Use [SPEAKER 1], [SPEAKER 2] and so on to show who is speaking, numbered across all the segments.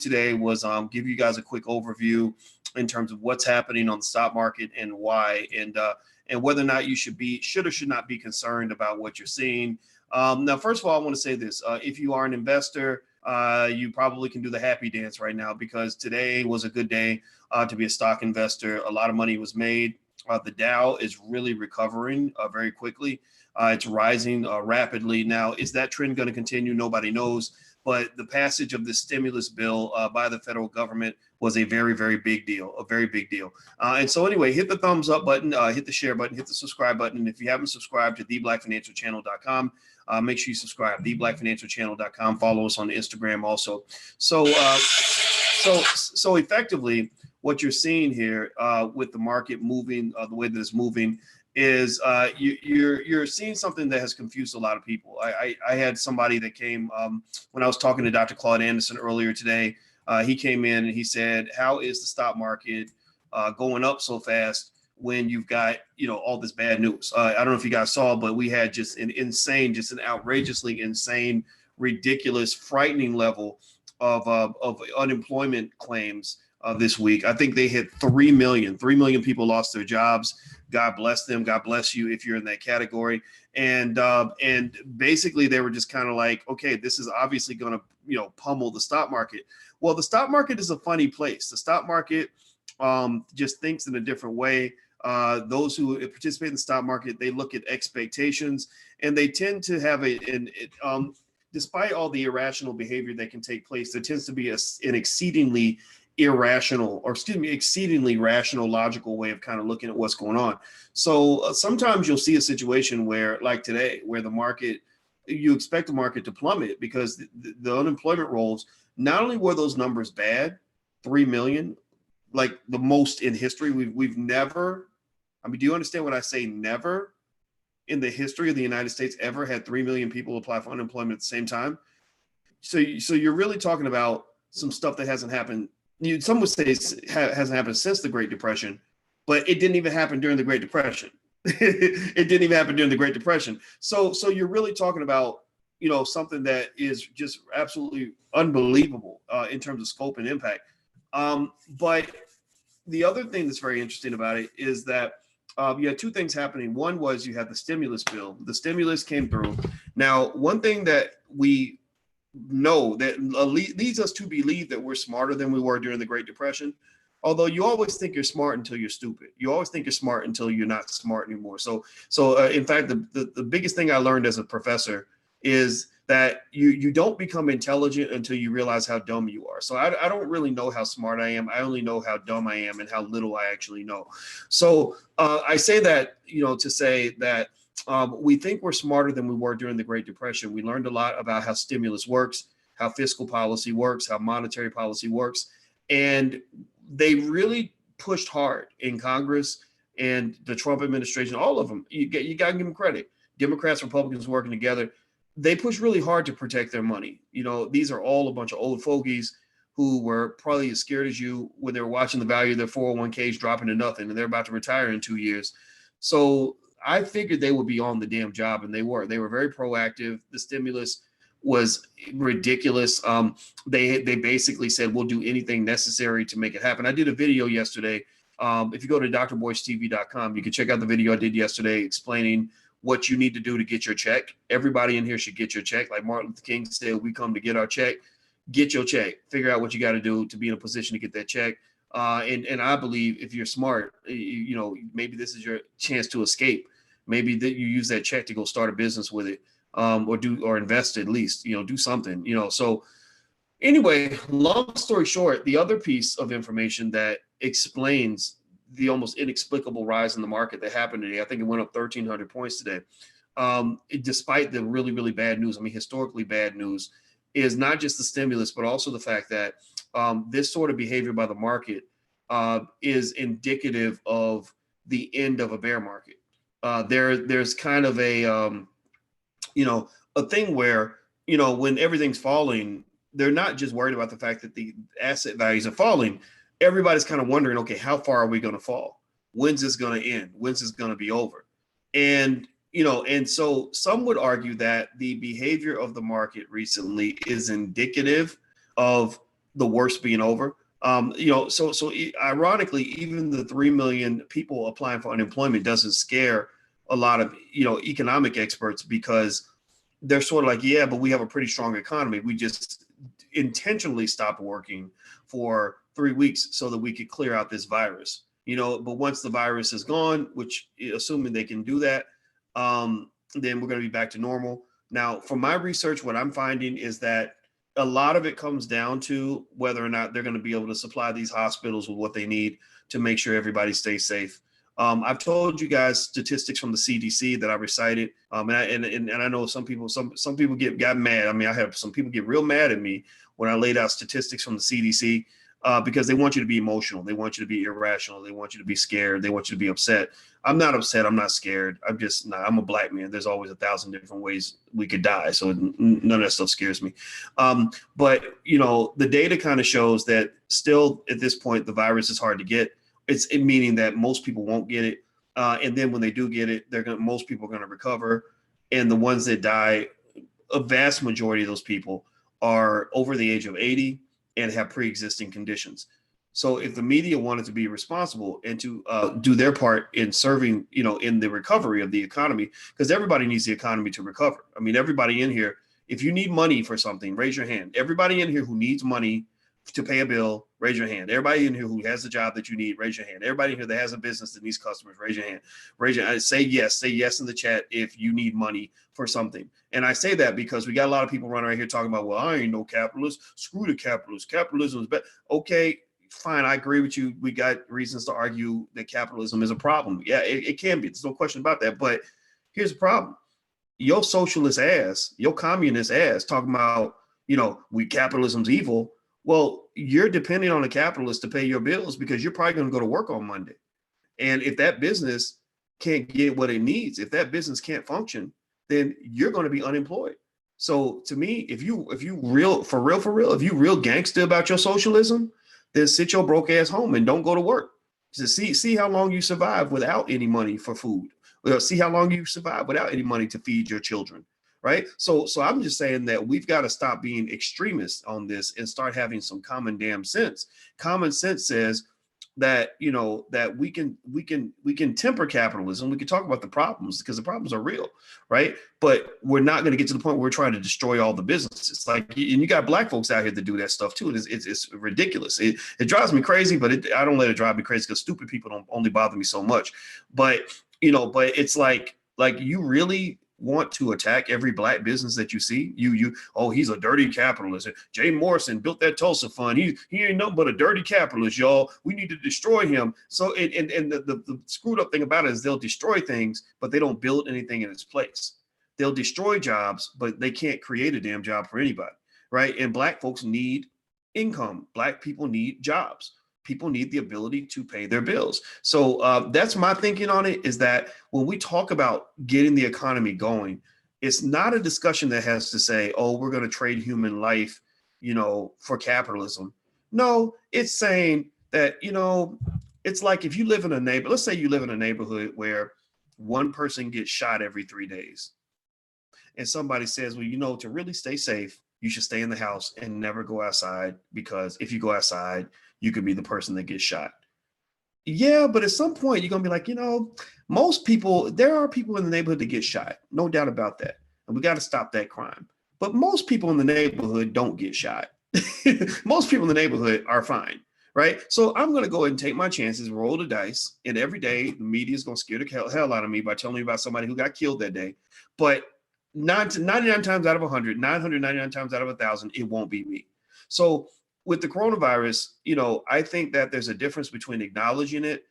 [SPEAKER 1] today was give you guys a quick overview in terms of what's happening on the stock market and why, and whether or not you should or should not be concerned about what you're seeing. Now, first of all, I want to say this: if you are an investor, you probably can do the happy dance right now because today was a good day to be a stock investor. A lot of money was made. The Dow is really recovering very quickly. It's rising rapidly. Now, is that trend going to continue? Nobody knows. But the passage of the stimulus bill by the federal government was a very, very big deal, a very big deal. And so anyway, hit the thumbs up button, hit the share button, hit the subscribe button. And if you haven't subscribed to theblackfinancialchannel.com, make sure you subscribe, theblackfinancialchannel.com. Follow us on Instagram also. So effectively, what you're seeing here with the market moving the way that it's moving is you're seeing something that has confused a lot of people. I had somebody that came when I was talking to Dr. Claud Anderson earlier today. He came in and he said, "How is the stock market going up so fast when you've got all this bad news?" I don't know if you guys saw, but we had just an outrageously insane, ridiculous, frightening level of unemployment claims this week. I think they hit 3 million. 3 million people lost their jobs. God bless them. God bless you if you're in that category. And basically they were just kind of like, okay, this is obviously going to pummel the stock market. Well, the stock market is a funny place. The stock market just thinks in a different way. Those who participate in the stock market, they look at expectations, and they tend to have despite all the irrational behavior that can take place, there tends to be an exceedingly rational, logical way of kind of looking at what's going on. So sometimes you'll see a situation where, like today, where you expect the market to plummet because the unemployment rolls, not only were those numbers bad, 3 million, like the most in history. We've never, do you understand what I say? Never in the history of the United States ever had 3 million people apply for unemployment at the same time. So you're really talking about some stuff that hasn't happened. Some would say it hasn't happened since the Great Depression, but it didn't even happen during the Great Depression. It didn't even happen during the Great Depression. So you're really talking about, something that is just absolutely unbelievable in terms of scope and impact. But the other thing that's very interesting about it is that you had two things happening. One was you had the stimulus bill. The stimulus came through. Now, one thing that we know that leads us to believe that we're smarter than we were during the Great Depression. Although you always think you're smart until you're stupid. You always think you're smart until you're not smart anymore. So in fact, the biggest thing I learned as a professor is that you don't become intelligent until you realize how dumb you are. So I don't really know how smart I am. I only know how dumb I am and how little I actually know. So I say that, to say that we think we're smarter than we were during the Great Depression. We learned a lot about how stimulus works, how fiscal policy works, how monetary policy works. And they really pushed hard in Congress and the Trump administration, all of them. You got to give them credit. Democrats, Republicans working together. They pushed really hard to protect their money. These are all a bunch of old fogies who were probably as scared as you when they were watching the value of their 401ks dropping to nothing and they're about to retire in 2 years. So I figured they would be on the damn job, and they were. They were very proactive. The stimulus was ridiculous. They basically said, we'll do anything necessary to make it happen. I did a video yesterday. If you go to drboycetv.com, you can check out the video I did yesterday explaining what you need to do to get your check. Everybody in here should get your check. Like Martin Luther King said, we come to get our check. Get your check. Figure out what you got to do to be in a position to get that check. And I believe if you're smart, maybe this is your chance to escape. Maybe that you use that check to go start a business with it, or invest at least, do something, So anyway, long story short, the other piece of information that explains the almost inexplicable rise in the market that happened today, I think it went up 1,300 points today, despite the really, really bad news. Historically bad news is not just the stimulus, but also the fact that this sort of behavior by the market is indicative of the end of a bear market. There's kind of a thing where, when everything's falling, they're not just worried about the fact that the asset values are falling. Everybody's kind of wondering, okay, how far are we going to fall? When's this going to end? When's this going to be over? And so some would argue that the behavior of the market recently is indicative of the worst being over. Ironically, even the 3 million people applying for unemployment doesn't scare a lot of, economic experts, because they're sort of like, yeah, but we have a pretty strong economy. We just intentionally stopped working for 3 weeks so that we could clear out this virus. But once the virus is gone, which assuming they can do that, then we're going to be back to normal. Now, from my research, what I'm finding is that a lot of it comes down to whether or not they're going to be able to supply these hospitals with what they need to make sure everybody stays safe. I've told you guys statistics from the CDC that I recited, and I know some people got mad. I mean, I have some people get real mad at me when I laid out statistics from the CDC, because they want you to be emotional, they want you to be irrational, they want you to be scared, they want you to be upset. I'm not upset. I'm not scared. I'm a black man. There's always 1,000 different ways we could die, so none of that stuff scares me. But the data kind of shows that still at this point the virus is hard to get. It's meaning that most people won't get it, and then when they do get it, most people are going to recover, and the ones that die, a vast majority of those people are over the age of 80 and have pre-existing conditions. So if the media wanted to be responsible and to do their part in serving, in the recovery of the economy, because everybody needs the economy to recover. I mean, everybody in here, if you need money for something, raise your hand. Everybody in here who needs money to pay a bill, raise your hand. Everybody in here who has the job that you need, raise your hand. Everybody in here that has a business that needs customers, raise your hand. Say yes in the chat if you need money for something. And I say that because we got a lot of people running around here talking about, well, I ain't no capitalist. Screw the capitalists. Capitalism is bad. Okay, fine. I agree with you. We got reasons to argue that capitalism is a problem. Yeah, it can be. There's no question about that. But here's the problem. Your socialist ass, your communist ass talking about, capitalism's evil. Well, you're depending on the capitalists to pay your bills because you're probably going to go to work on Monday. And if that business can't get what it needs, if that business can't function, then you're going to be unemployed. So to me, if you real gangster about your socialism, then sit your broke ass home and don't go to work. So see how long you survive without any money for food. See how long you survive without any money to feed your children. Right. So I'm just saying that we've got to stop being extremists on this and start having some common damn sense. Common sense says that, that we can temper capitalism. We can talk about the problems because the problems are real. Right. But we're not going to get to the point where we're trying to destroy all the businesses. Like, and you got black folks out here that do that stuff, too. It's ridiculous. It drives me crazy, but I don't let it drive me crazy because stupid people don't only bother me so much. But, but it's like you really want to attack every black business that you see. He's a dirty capitalist. Jay Morrison built that Tulsa fund. He ain't nothing but a dirty capitalist, y'all. We need to destroy him. So the screwed up thing about it is they'll destroy things, but they don't build anything in its place. They'll destroy jobs, but they can't create a damn job for anybody, right? And black folks need income. Black people need jobs. People need the ability to pay their bills. So that's my thinking on it, is that when we talk about getting the economy going, it's not a discussion that has to say, oh, we're going to trade human life, for capitalism. No, it's saying that, it's like if you live in let's say you live in a neighborhood where one person gets shot every 3 days. And somebody says, well, to really stay safe, you should stay in the house and never go outside, because if you go outside, you could be the person that gets shot. Yeah, but at some point you're going to be like, there are people in the neighborhood that get shot. No doubt about that. And we got to stop that crime. But most people in the neighborhood don't get shot. Most people in the neighborhood are fine, right? So I'm going to go ahead and take my chances, roll the dice. And every day the media is going to scare the hell out of me by telling me about somebody who got killed that day. But 99 times out of 100, 999 times out of 1,000, it won't be me. So with the coronavirus, I think that there's a difference between acknowledging it,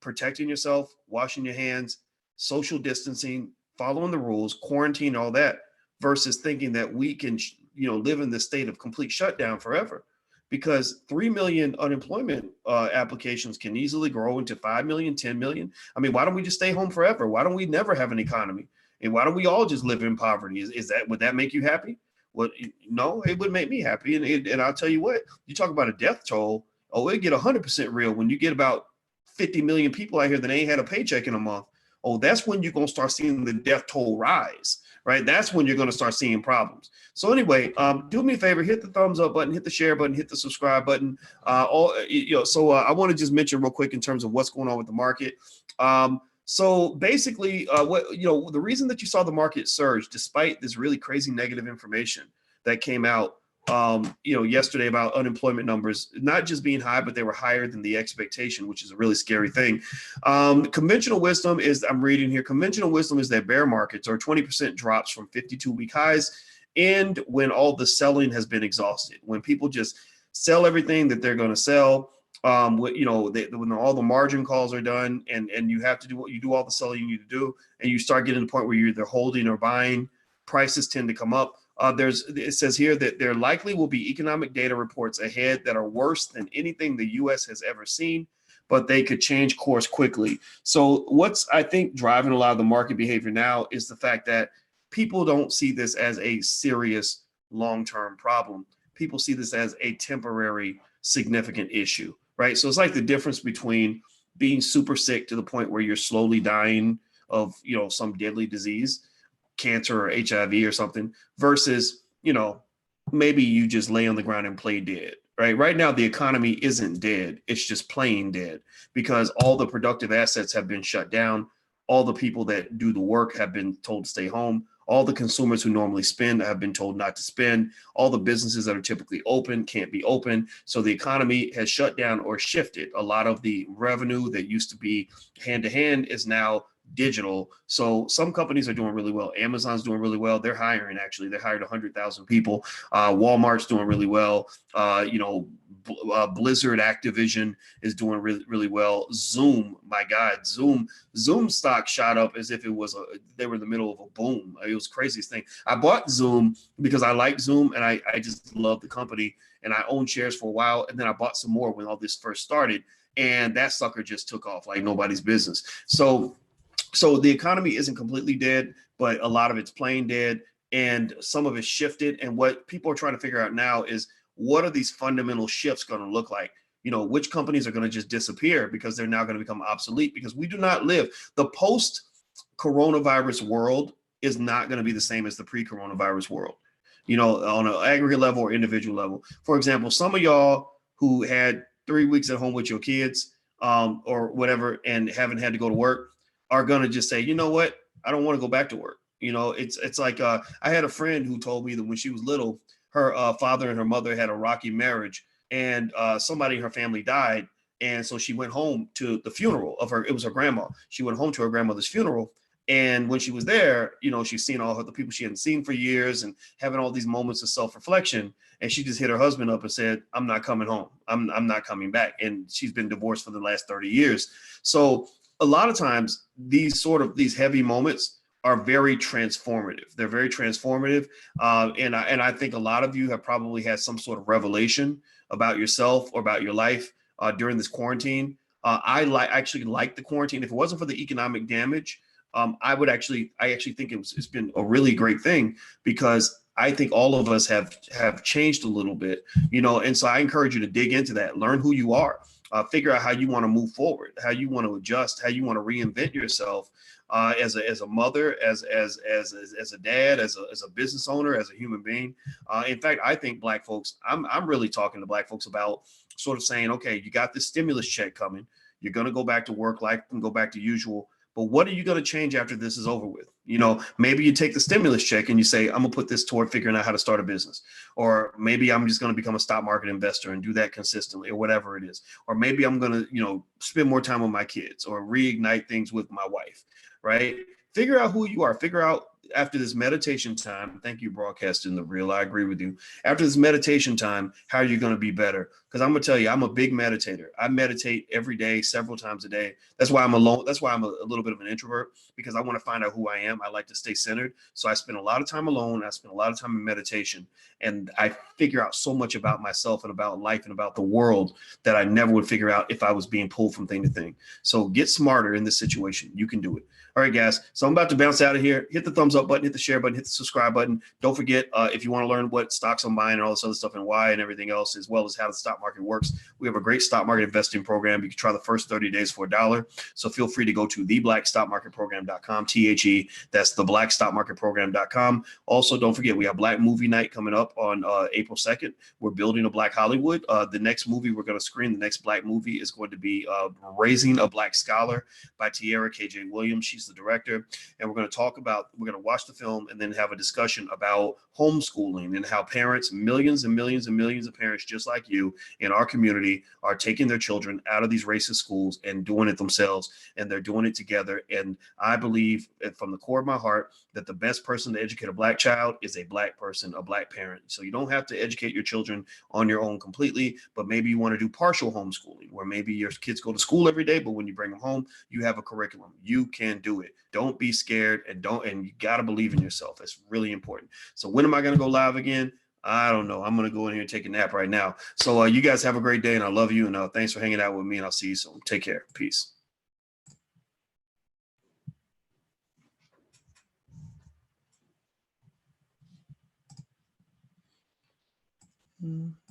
[SPEAKER 1] protecting yourself, washing your hands, social distancing, following the rules, quarantine, all that, versus thinking that we can, live in this state of complete shutdown forever. Because 3 million unemployment applications can easily grow into 5 million, 10 million. I mean, why don't we just stay home forever? Why don't we never have an economy? And why don't we all just live in poverty? Would that make you happy? Well, no, it would make me happy. And I'll tell you what, you talk about a death toll. Oh, it get 100% real when you get about 50 million people out here that ain't had a paycheck in a month. oh, that's when you're going to start seeing the death toll rise, right? That's when you're going to start seeing problems. So anyway, do me a favor, hit the thumbs up button, hit the share button, hit the subscribe button. I want to just mention real quick in terms of what's going on with the market. So basically, the reason that you saw the market surge, despite this really crazy negative information that came out, yesterday about unemployment numbers, not just being high, but they were higher than the expectation, which is a really scary thing. Conventional wisdom is, I'm reading here, conventional wisdom is that bear markets are 20% drops from 52-week highs, and when all the selling has been exhausted, when people just sell everything that they're going to sell, when all the margin calls are done, and you have to do all the selling you need to do, and you start getting to the point where you're either holding or buying, prices tend to come up. It says here that there likely will be economic data reports ahead that are worse than anything the U.S. has ever seen, but they could change course quickly. So what's, I think, driving a lot of the market behavior now is the fact that people don't see this as a serious long-term problem. People see this as a temporary significant issue, right? So it's like the difference between being super sick to the point where you're slowly dying of, some deadly disease, cancer or HIV or something, versus, maybe you just lay on the ground and play dead, right? Right now, the economy isn't dead. It's just plain dead because all the productive assets have been shut down. All the people that do the work have been told to stay home. All the consumers who normally spend have been told not to spend. All the businesses that are typically open can't be open. So the economy has shut down or shifted. A lot of the revenue that used to be hand to hand is now digital. So some companies are doing really well. Amazon's doing really well. They're hiring, actually. They hired 100,000 people. Walmart's doing really well. Blizzard, Activision is doing really, really well. Zoom, my God, Zoom stock shot up as if they were in the middle of a boom. It was the craziest thing. I bought Zoom because I like Zoom and I just love the company, and I owned shares for a while. And then I bought some more when all this first started, and that sucker just took off like nobody's business. So the economy isn't completely dead, but a lot of it's plain dead, and some of it's shifted. And what people are trying to figure out now is, what are these fundamental shifts going to look like? Which companies are going to just disappear because they're now going to become obsolete, because we do not live. The post-coronavirus world is not going to be the same as the pre-coronavirus world, on an aggregate level or individual level. For example, some of y'all who had 3 weeks at home with your kids or whatever and haven't had to go to work are going to just say, you know what? I don't want to go back to work. It's like I had a friend who told me that when she was little, her father and her mother had a rocky marriage, and somebody in her family died. And so she went home to the funeral of it was her grandma. She went home to her grandmother's funeral. And when she was there, she's seen all the people she hadn't seen for years and having all these moments of self-reflection. And she just hit her husband up and said, I'm not coming home. I'm not coming back. And she's been divorced for the last 30 years. So a lot of times these heavy moments are very transformative. They're very transformative. And I think a lot of you have probably had some sort of revelation about yourself or about your life during this quarantine. I actually like the quarantine. If it wasn't for the economic damage, I actually think it's been a really great thing, because I think all of us have changed a little bit, and so I encourage you to dig into that, learn who you are, figure out how you want to move forward, how you want to adjust, how you want to reinvent yourself as a mother, as a dad, as a business owner, as a human being. In fact, I think Black folks, I'm really talking to Black folks about sort of saying, okay, you got this stimulus check coming, you're going to go back to work, life can go back to usual. But what are you going to change after this is over with? Maybe you take the stimulus check and you say, I'm going to put this toward figuring out how to start a business. Or maybe I'm just going to become a stock market investor and do that consistently, or whatever it is. Or maybe I'm going to, spend more time with my kids, or reignite things with my wife, right? Figure out who you are. Figure out, after this meditation time, thank you, Broadcasting the Real, I agree with you. After this meditation time, how are you going to be better? Because I'm going to tell you, I'm a big meditator. I meditate every day, several times a day. That's why I'm alone. That's why I'm a little bit of an introvert, because I want to find out who I am. I like to stay centered. So I spend a lot of time alone. I spend a lot of time in meditation, and I figure out so much about myself and about life and about the world that I never would figure out if I was being pulled from thing to thing. So get smarter in this situation. You can do it. All right, guys. So I'm about to bounce out of here. Hit the thumbs up up button, hit the share button, hit the subscribe button. Don't forget, if you want to learn what stocks I'm buying and all this other stuff and why and everything else, as well as how the stock market works, we have a great stock market investing program. You can try the first 30 days for $1. So feel free to go to theblackstockmarketprogram.com, THE. That's theblackstockmarketprogram.com. Also, don't forget, we have Black Movie Night coming up on April 2nd. We're building a Black Hollywood. The next movie we're going to screen, the next Black movie, is going to be Raising a Black Scholar by Tierra K.J. Williams. She's the director. And we're going to watch the film and then have a discussion about homeschooling and how parents, millions and millions and millions of parents just like you in our community, are taking their children out of these racist schools and doing it themselves, and they're doing it together. And I believe from the core of my heart that the best person to educate a Black child is a Black person, a Black parent. So you don't have to educate your children on your own completely, but maybe you want to do partial homeschooling, where maybe your kids go to school every day, but when you bring them home, you have a curriculum. You can do it. Don't be scared, and you got to believe in yourself. That's really important. So when am I going to go live again? I don't know. I'm going to go in here and take a nap right now. So you guys have a great day, and I love you. And thanks for hanging out with me, and I'll see you soon. Take care. Peace.